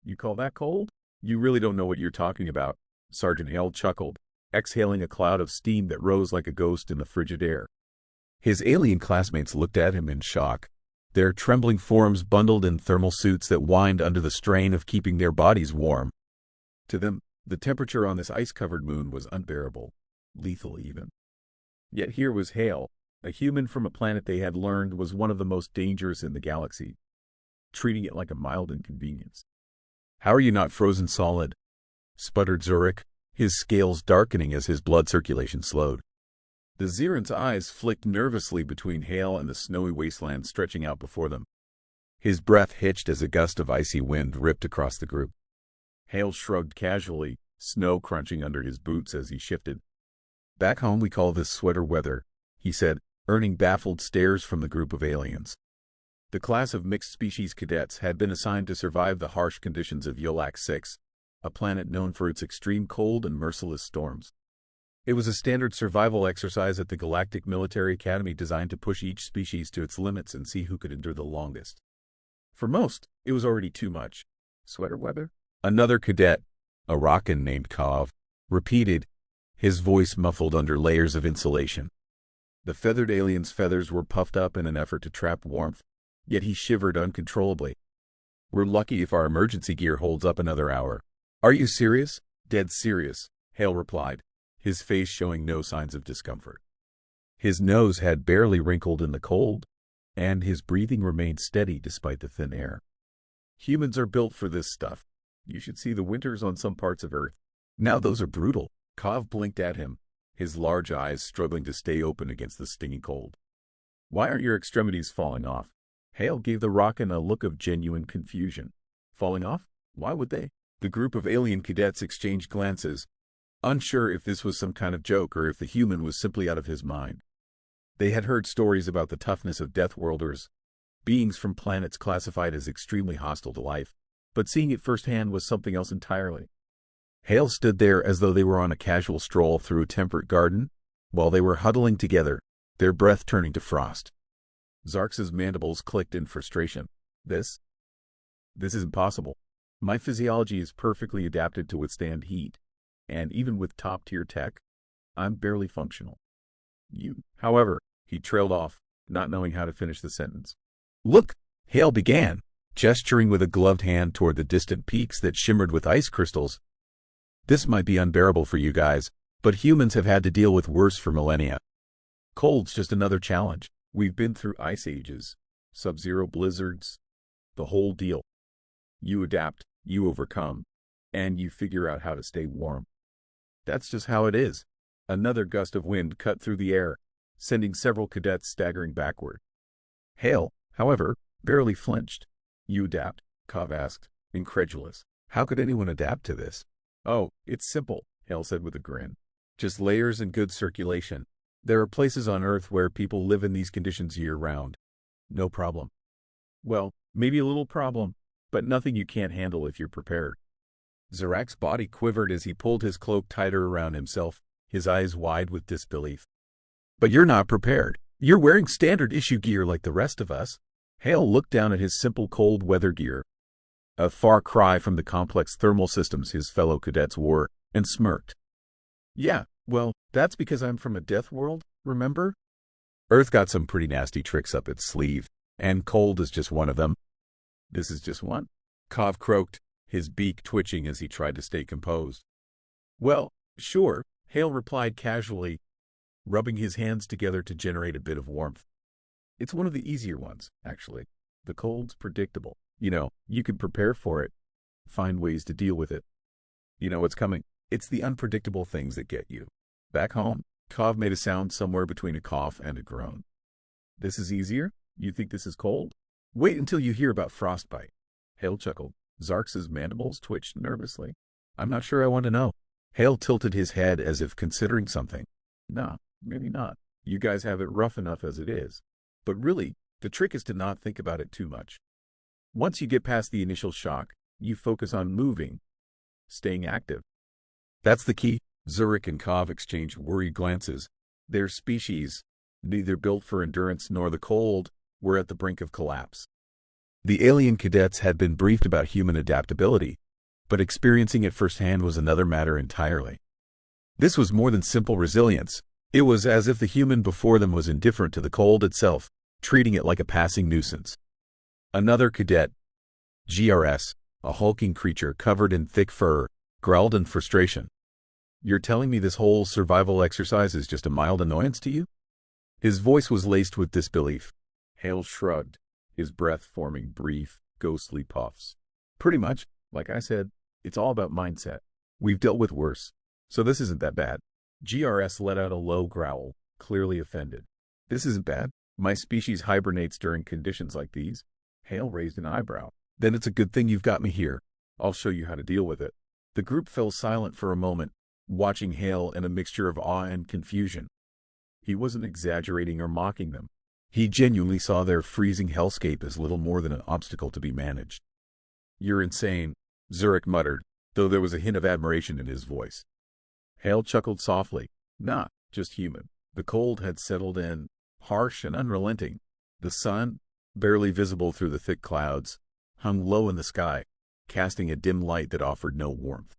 You call that cold? You really don't know what you're talking about. Sergeant Hale chuckled, exhaling a cloud of steam that rose like a ghost in the frigid air. His alien classmates looked at him in shock, their trembling forms bundled in thermal suits that whined under the strain of keeping their bodies warm. To them, the temperature on this ice-covered moon was unbearable, lethal even. Yet here was Hale, a human from a planet they had learned was one of the most dangerous in the galaxy, treating it like a mild inconvenience. "How are you not frozen solid?" sputtered Zurich, his scales darkening as his blood circulation slowed. The Xeran's eyes flicked nervously between Hale and the snowy wasteland stretching out before them. His breath hitched as a gust of icy wind ripped across the group. Hale shrugged casually, snow crunching under his boots as he shifted. "Back home we call this sweater weather," he said, earning baffled stares from the group of aliens. The class of mixed-species cadets had been assigned to survive the harsh conditions of Yolak 6, a planet known for its extreme cold and merciless storms. It was a standard survival exercise at the Galactic Military Academy designed to push each species to its limits and see who could endure the longest. For most, it was already too much. "Sweater weather?" Another cadet, a Rockin named Kov, repeated, his voice muffled under layers of insulation. The feathered alien's feathers were puffed up in an effort to trap warmth, yet he shivered uncontrollably. "We're lucky if our emergency gear holds up another hour." "Are you serious?" "Dead serious," Hale replied, his face showing no signs of discomfort. His nose had barely wrinkled in the cold, and his breathing remained steady despite the thin air. "Humans are built for this stuff. You should see the winters on some parts of Earth. Now those are brutal." Kov blinked at him, his large eyes struggling to stay open against the stinging cold. "Why aren't your extremities falling off?" Hale gave the Rockin a look of genuine confusion. "Falling off? Why would they?" The group of alien cadets exchanged glances, unsure if this was some kind of joke or if the human was simply out of his mind. They had heard stories about the toughness of Deathworlders, beings from planets classified as extremely hostile to life, but seeing it firsthand was something else entirely. Hale stood there as though they were on a casual stroll through a temperate garden, while they were huddling together, their breath turning to frost. Zarx's mandibles clicked in frustration. This is impossible. My physiology is perfectly adapted to withstand heat, and even with top-tier tech, I'm barely functional. However, he trailed off, not knowing how to finish the sentence. "Look," Hale began, gesturing with a gloved hand toward the distant peaks that shimmered with ice crystals. "This might be unbearable for you guys, but humans have had to deal with worse for millennia. Cold's just another challenge. We've been through ice ages, sub-zero blizzards, the whole deal. You adapt, you overcome, and you figure out how to stay warm. That's just how it is." Another gust of wind cut through the air, sending several cadets staggering backward. Hale, however, barely flinched. "You adapt?" Kov asked, incredulous. "How could anyone adapt to this?" "Oh, it's simple," Hale said with a grin. "Just layers and good circulation. There are places on Earth where people live in these conditions year-round. No problem." "Well, maybe a little problem, but nothing you can't handle if you're prepared." Zarak's body quivered as he pulled his cloak tighter around himself, his eyes wide with disbelief. "But you're not prepared. You're wearing standard-issue gear like the rest of us." Hale looked down at his simple cold weather gear, a far cry from the complex thermal systems his fellow cadets wore, and smirked. "Yeah, well, that's because I'm from a death world, remember? Earth got some pretty nasty tricks up its sleeve, and cold is just one of them." "This is just one?" Kov croaked, his beak twitching as he tried to stay composed. "Well, sure," Hale replied casually, rubbing his hands together to generate a bit of warmth. "It's one of the easier ones, actually. The cold's predictable. You can prepare for it, find ways to deal with it. You know what's coming. It's the unpredictable things that get you." Back home, Kov made a sound somewhere between a cough and a groan. "This is easier? You think this is cold? Wait until you hear about frostbite." Hale chuckled. Zarx's mandibles twitched nervously. "I'm not sure I want to know." Hale tilted his head as if considering something. "Nah, maybe not. You guys have it rough enough as it is. But really, the trick is to not think about it too much. Once you get past the initial shock, you focus on moving, staying active. That's the key." Zurich and Kov exchanged worried glances. Their species, neither built for endurance nor the cold, were at the brink of collapse. The alien cadets had been briefed about human adaptability, but experiencing it firsthand was another matter entirely. This was more than simple resilience. It was as if the human before them was indifferent to the cold itself, treating it like a passing nuisance. Another cadet, GRS, a hulking creature covered in thick fur, growled in frustration. "You're telling me this whole survival exercise is just a mild annoyance to you?" His voice was laced with disbelief. Hale shrugged, his breath forming brief, ghostly puffs. "Pretty much, like I said, it's all about mindset. We've dealt with worse, so this isn't that bad." GRS let out a low growl, clearly offended. "This isn't bad. My species hibernates during conditions like these." Hale raised an eyebrow. "Then it's a good thing you've got me here. I'll show you how to deal with it." The group fell silent for a moment, watching Hale in a mixture of awe and confusion. He wasn't exaggerating or mocking them. He genuinely saw their freezing hellscape as little more than an obstacle to be managed. "You're insane," Zurich muttered, though there was a hint of admiration in his voice. Hale chuckled softly. "Nah, just human." The cold had settled in, harsh and unrelenting. The sun, barely visible through the thick clouds, hung low in the sky, casting a dim light that offered no warmth.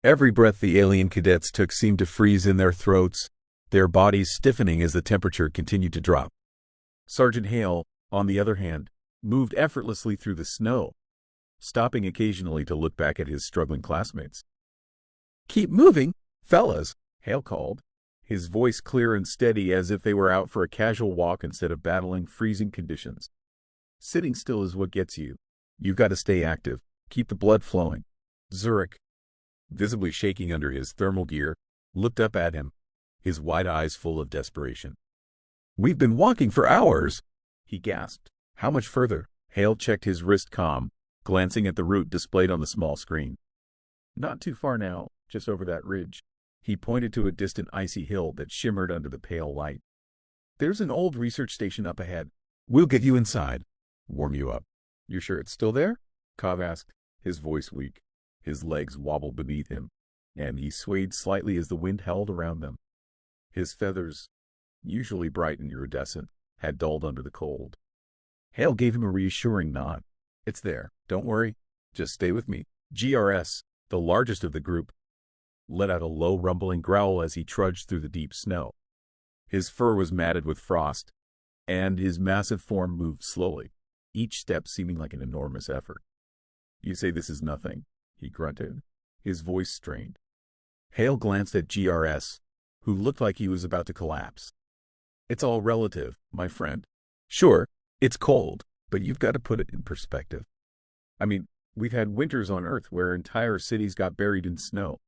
Every breath the alien cadets took seemed to freeze in their throats, their bodies stiffening as the temperature continued to drop. Sergeant Hale, on the other hand, moved effortlessly through the snow, stopping occasionally to look back at his struggling classmates. "Keep moving, fellas," Hale called, his voice clear and steady as if they were out for a casual walk instead of battling freezing conditions. "Sitting still is what gets you. You've got to stay active, keep the blood flowing." Zurich, visibly shaking under his thermal gear, looked up at him, his wide eyes full of desperation. "We've been walking for hours," he gasped. "How much further?" Hale checked his wrist comm, glancing at the route displayed on the small screen. "Not too far now, just over that ridge." He pointed to a distant icy hill that shimmered under the pale light. "There's an old research station up ahead. We'll get you inside, warm you up." "You're sure it's still there?" Cobb asked, his voice weak. His legs wobbled beneath him, and he swayed slightly as the wind howled around them. His feathers, usually bright and iridescent, had dulled under the cold. Hale gave him a reassuring nod. "It's there. Don't worry. Just stay with me." GRS, the largest of the group, let out a low rumbling growl as he trudged through the deep snow. His fur was matted with frost, and his massive form moved slowly, each step seeming like an enormous effort. "You say this is nothing," he grunted, his voice strained. Hale glanced at GRS, who looked like he was about to collapse. "It's all relative, my friend. Sure, it's cold, but you've got to put it in perspective. I mean, we've had winters on Earth where entire cities got buried in snow.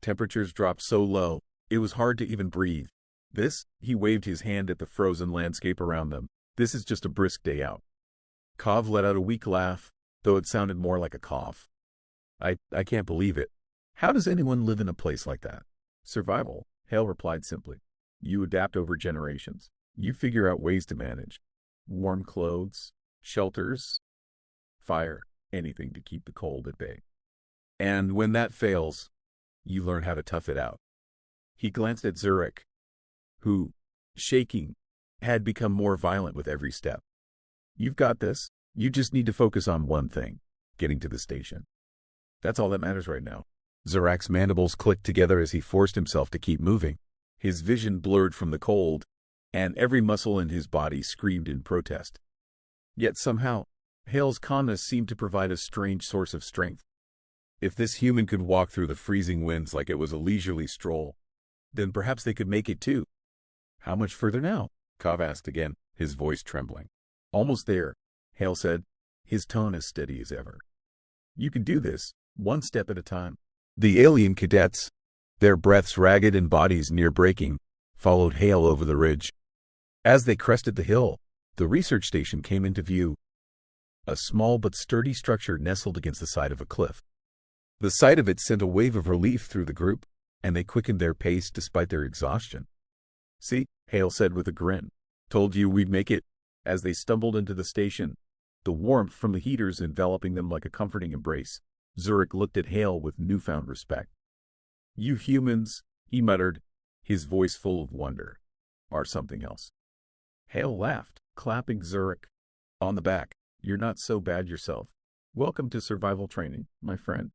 Temperatures dropped so low, it was hard to even breathe. This," he waved his hand at the frozen landscape around them, "this is just a brisk day out." Kov let out a weak laugh, though it sounded more like a cough. I can't believe it. How does anyone live in a place like that?" "Survival," Hale replied simply. "You adapt over generations. You figure out ways to manage. Warm clothes, shelters, fire, anything to keep the cold at bay. And when that fails, you learn how to tough it out." He glanced at Zurich, who, shaking, had become more violent with every step. "You've got this. You just need to focus on one thing, getting to the station. That's all that matters right now." Zurich's mandibles clicked together as he forced himself to keep moving. His vision blurred from the cold, and every muscle in his body screamed in protest. Yet somehow, Hale's calmness seemed to provide a strange source of strength. If this human could walk through the freezing winds like it was a leisurely stroll, then perhaps they could make it too. "How much further now?" Kov asked again, his voice trembling. "Almost there," Hale said, his tone as steady as ever. "You can do this, one step at a time." The alien cadets, their breaths ragged and bodies near breaking, followed Hale over the ridge. As they crested the hill, the research station came into view, a small but sturdy structure nestled against the side of a cliff. The sight of it sent a wave of relief through the group, and they quickened their pace despite their exhaustion. "See," Hale said with a grin. "Told you we'd make it." As they stumbled into the station, the warmth from the heaters enveloping them like a comforting embrace, Zurich looked at Hale with newfound respect. "You humans," he muttered, his voice full of wonder, "are something else." Hale laughed, clapping Zurich on the back. You're not so bad yourself. Welcome to survival training, my friend.